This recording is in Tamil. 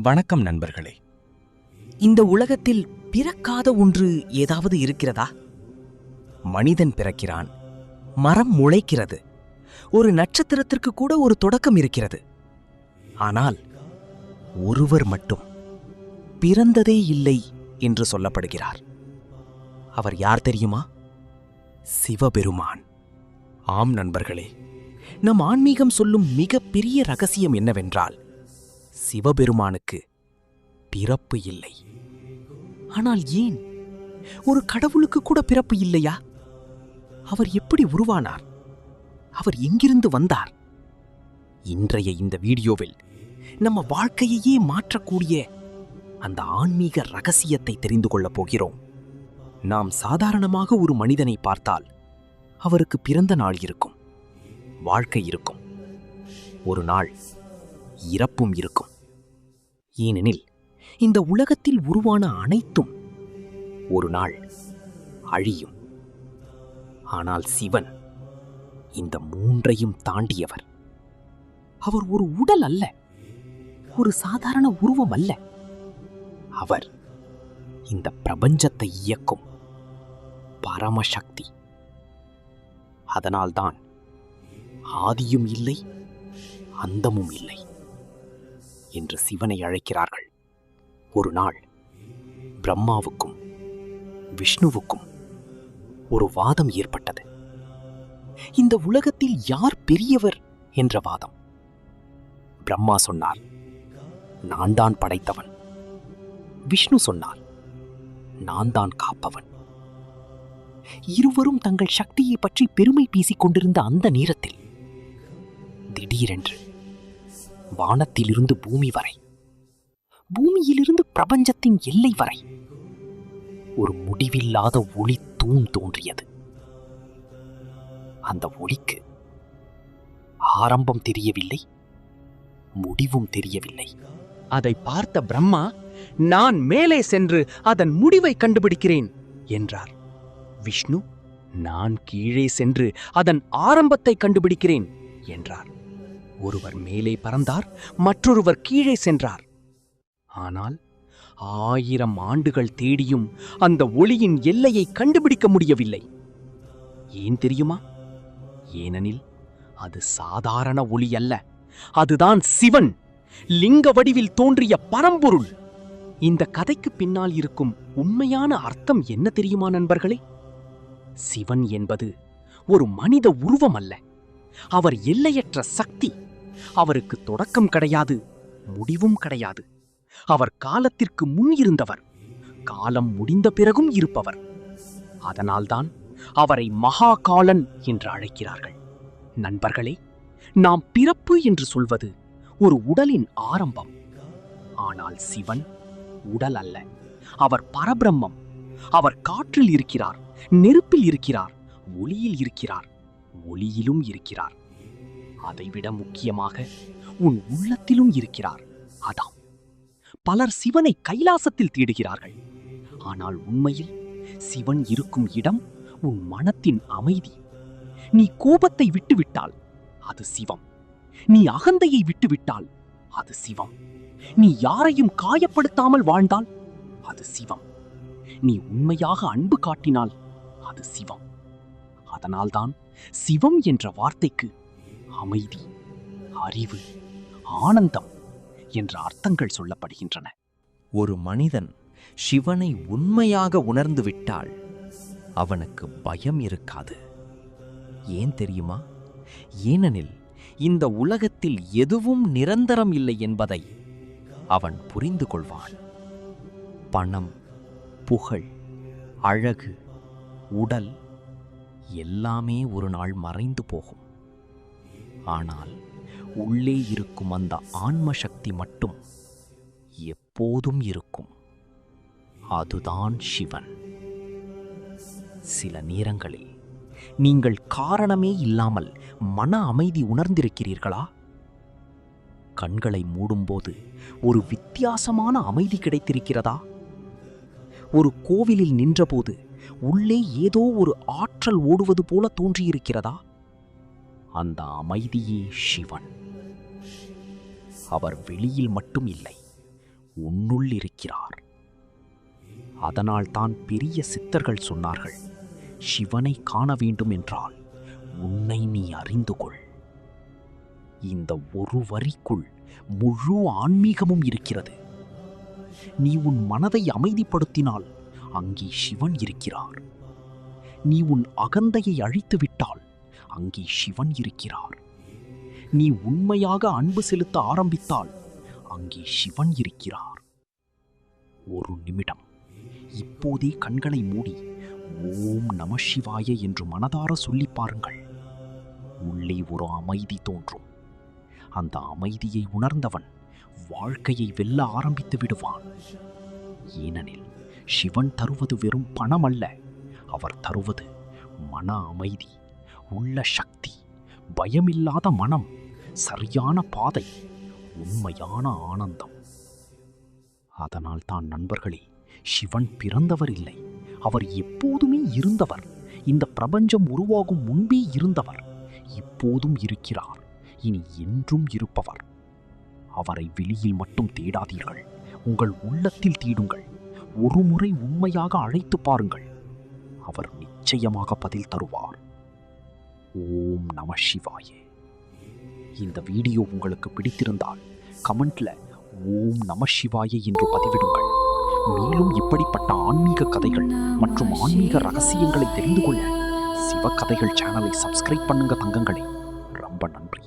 வணக்கம் நண்பர்களே. இந்த உலகத்தில் பிறக்காத ஒன்று ஏதாவது இருக்கிறதா? மனிதன் பிறக்கிறான், மரம் முளைக்கிறது, ஒரு நட்சத்திரத்திற்கு கூட ஒரு தொடக்கம் இருக்கிறது. ஆனால் ஒருவர் மட்டும் பிறந்ததே இல்லை என்று சொல்லப்படுகிறார். அவர் யார் தெரியுமா? சிவபெருமான். ஆம் நண்பர்களே, நம் ஆன்மீகம் சொல்லும் மிக பெரிய ரகசியம் என்னவென்றால், சிவபெருமானுக்கு பிறப்பு இல்லை. ஆனால் ஏன்? ஒரு கடவுளுக்கு கூட பிறப்பு இல்லையா? அவர் எப்படி உருவானார்? அவர் எங்கிருந்து வந்தார்? இன்றைய இந்த வீடியோவில் நம்ம வாழ்க்கையையே மாற்றக்கூடிய அந்த ஆன்மீக ரகசியத்தை தெரிந்து கொள்ளப் போகிறோம். நாம் சாதாரணமாக ஒரு மனிதனை பார்த்தால் அவருக்கு பிறந்த நாள் இருக்கும், வாழ்க்கை இருக்கும், ஒரு நாள் இறப்பும் இருக்கும். ஏனெனில் இந்த உலகத்தில் உருவான அனைத்தும் ஒரு நாள் அழியும். ஆனால் சிவன் இந்த மூன்றையும் தாண்டியவர். அவர் ஒரு உடல் அல்ல, ஒரு சாதாரண உருவம் அல்ல. அவர் இந்த பிரபஞ்சத்தை இயக்கும் பரமசக்தி. அதனால்தான் ஆதியும் இல்லை, அந்தமும் இல்லை என்று சிவனை அழைக்கிறார்கள். ஒரு நாள் பிரம்மாவுக்கும் விஷ்ணுவுக்கும் ஒரு வாதம் ஏற்பட்டது. இந்த உலகத்தில் யார் பெரியவர் என்ற வாதம். பிரம்மா சொன்னார், நான் தான் படைத்தவன். விஷ்ணு சொன்னார், நான் தான் காப்பவன். இருவரும் தங்கள் சக்தியை பற்றி பெருமை பேசிக் கொண்டிருந்த அந்த நேரத்தில் திடீரென்று வானத்திலிருந்து பூமி வரை, பூமியிலிருந்து பிரபஞ்சத்தின் எல்லை வரை ஒரு முடிவில்லாத ஒளி தூண் தோன்றியது. அந்த ஒளிக்கு ஆரம்பம் தெரியவில்லை, முடிவும் தெரியவில்லை. அதை பார்த்த பிரம்மா, நான் மேலே சென்று அதன் முடிவை கண்டுபிடிக்கிறேன் என்றார். விஷ்ணு, நான் கீழே சென்று அதன் ஆரம்பத்தை கண்டுபிடிக்கிறேன் என்றார். ஒருவர் மேலே பறந்தார், மற்றொருவர் கீழே சென்றார். ஆனால் 1000 ஆண்டுகள் தேடியும் அந்த ஒளியின் எல்லையை கண்டுபிடிக்க முடியவில்லை. ஏன் தெரியுமா? ஏனெனில் அது சாதாரண ஒளி அல்ல, அதுதான் சிவன், லிங்க வடிவில் தோன்றிய பரம்பொருள். இந்த கதைக்கு பின்னால் இருக்கும் உண்மையான அர்த்தம் என்ன தெரியுமா நண்பர்களே? சிவன் என்பது ஒரு மனித உருவம் அல்ல, அவர் எல்லையற்ற சக்தி. அவருக்கு தொடக்கம் கிடையாது, முடிவும் கிடையாது. அவர் காலத்திற்கு முன் இருந்தவர், காலம் முடிந்த பிறகும் இருப்பவர். அதனால்தான் அவரை மகாகாலன் என்று அழைக்கிறார்கள். நண்பர்களே, நாம் பிறப்பு என்று சொல்வது ஒரு உடலின் ஆரம்பம். ஆனால் சிவன் உடல் அல்ல, அவர் பரபிரம்மம். அவர் காற்றில் இருக்கிறார், நெருப்பில் இருக்கிறார், ஒளியில் இருக்கிறார், ஒளியிலும் இருக்கிறார். அதைவிட முக்கியமாக உன் உள்ளத்திலும் இருக்கிறார். அதாம், பலர் சிவனை கைலாசத்தில் தேடுகிறார்கள். ஆனால் உண்மையில் சிவன் இருக்கும் இடம் உன் மனத்தின் அமைதி. நீ கோபத்தை விட்டுவிட்டால் அது சிவம். நீ அகந்தையை விட்டுவிட்டால் அது சிவம். நீ யாரையும் காயப்படுத்தாமல் வாழ்ந்தால் அது சிவம். நீ உண்மையாக அன்பு காட்டினால் அது சிவம். அதனால்தான் சிவம் என்ற வார்த்தைக்கு அமைதி, அறிவு, ஆனந்தம் என்ற அர்த்தங்கள் சொல்லப்படுகின்றன. ஒரு மனிதன் சிவனை உண்மையாக உணர்ந்து விட்டால் அவனுக்கு பயம் இருக்காது. ஏன் தெரியுமா? ஏனெனில் இந்த உலகத்தில் எதுவும் நிரந்தரம் இல்லை என்பதை அவன் புரிந்து கொள்வான். பணம், புகழ், அழகு, உடல் எல்லாமே ஒரு நாள் மறைந்து போகும். ஆனால் உள்ளே இருக்கும் அந்த ஆன்ம சக்தி மட்டும் எப்போதும் இருக்கும். அதுதான் சிவன். சில நேரங்களில் நீங்கள் காரணமே இல்லாமல் மன அமைதி உணர்ந்திருக்கிறீர்களா? கண்களை மூடும்போது ஒரு வித்தியாசமான அமைதி கிடைத்திருக்கிறதா? ஒரு கோவிலில் நின்றபோது உள்ளே ஏதோ ஒரு ஆற்றல் ஓடுவது போல தோன்றியிருக்கிறதா? அந்த அமைதியே சிவன். அவர் வெளியில் மட்டும் இல்லை, உன்னுள் இருக்கிறார். அதனால் தான் பெரிய சித்தர்கள் சொன்னார்கள், சிவனை காண வேண்டும் என்றால் உன்னை நீ அறிந்து கொள். இந்த ஒரு வரிக்குள் முழு ஆன்மீகமும் இருக்கிறது. நீ உன் மனதை அமைதிப்படுத்தினால் அங்கே சிவன் இருக்கிறார். நீ உன் அகந்தையை அழித்துவிட்டால் அங்கே சிவன் இருக்கிறார். நீ உண்மையாக அன்பு செலுத்த ஆரம்பித்தால் அங்கே சிவன் இருக்கிறார். ஒரு நிமிடம் இப்போதே கண்களை மூடி ஓம் நம சிவாய என்று மனதார சொல்லி பாருங்கள். உள்ளே ஒரு அமைதி தோன்றும். அந்த அமைதியை உணர்ந்தவன் வாழ்க்கையை வெல்ல ஆரம்பித்து விடுவான். ஏனெனில் சிவன் தருவது வெறும் பணம் அல்ல, அவர் தருவது மன அமைதி, உள்ள சக்தி, பயமில்லாத மனம், சரியான பாதை, உண்மையான ஆனந்தம். அதனால் தான் நண்பர்களே, சிவன் பிறந்தவர் இல்லை, அவர் எப்போதுமே இருந்தவர். இந்த பிரபஞ்சம் உருவாகும் முன்பே இருந்தவர், இப்போதும் இருக்கிறார், இனி என்றும் இருப்பவர். அவரை வெளியில் மட்டும் தேடாதீர்கள், உங்கள் உள்ளத்தில் தேடுங்கள். ஒரு முறை உண்மையாக அழைத்து பாருங்கள், அவர் நிச்சயமாக பதில் தருவார். ஓம் நம சிவாயே. இந்த வீடியோ உங்களுக்கு பிடித்திருந்தால் கமெண்ட்ல ஓம் நம சிவாயே என்று பதிவிடுங்கள். மேலும் இப்படிப்பட்ட ஆன்மீக கதைகள் மற்றும் ஆன்மீக ரகசியங்களை தெரிந்து கொள்ள சிவகதைகள் சேனலை சப்ஸ்கிரைப் பண்ணுங்க தங்கங்களே. ரொம்ப நன்றி.